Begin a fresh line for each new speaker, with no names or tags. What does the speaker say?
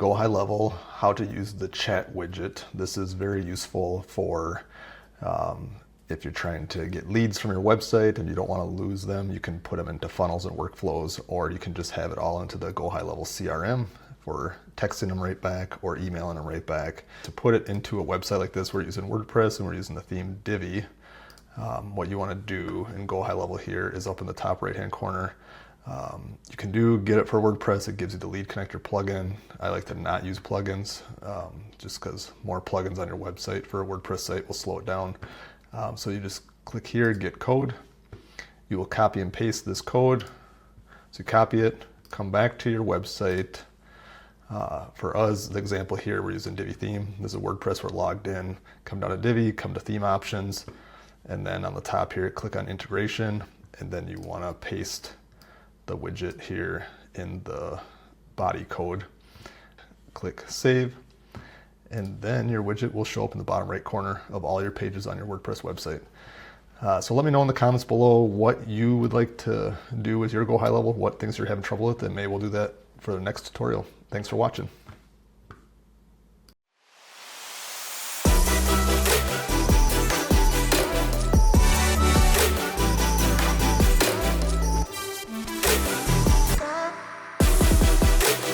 GoHighLevel how to use the chat widget. This is very useful for if you're trying to get leads from your website and you don't want to lose them. You can put them into funnels and workflows, or you can just have it all into the GoHighLevel CRM for texting them right back or emailing them right back. To put it into a website like this, we're using WordPress and we're using the theme Divi. What you want to do in GoHighLevel here is up in the top right hand corner. You can get it for WordPress. It gives you the lead connector plugin. I like to not use plugins just because more plugins on your website for a WordPress site will slow it down. So you just click here, get code. You will copy and paste this code. So you copy it, come back to your website. For us, the example here, we're using Divi Theme. This is WordPress, we're logged in. Come down to Divi, come to Theme Options, and then on the top here, click on Integration, and then you want to paste the widget here in the body code. Click Save, and then your widget will show up in the bottom right corner of all your pages on your WordPress website. So let me know in the comments below what you would like to do with your GoHighLevel, what things you're having trouble with, and maybe we'll do that for the next tutorial. Thanks for watching.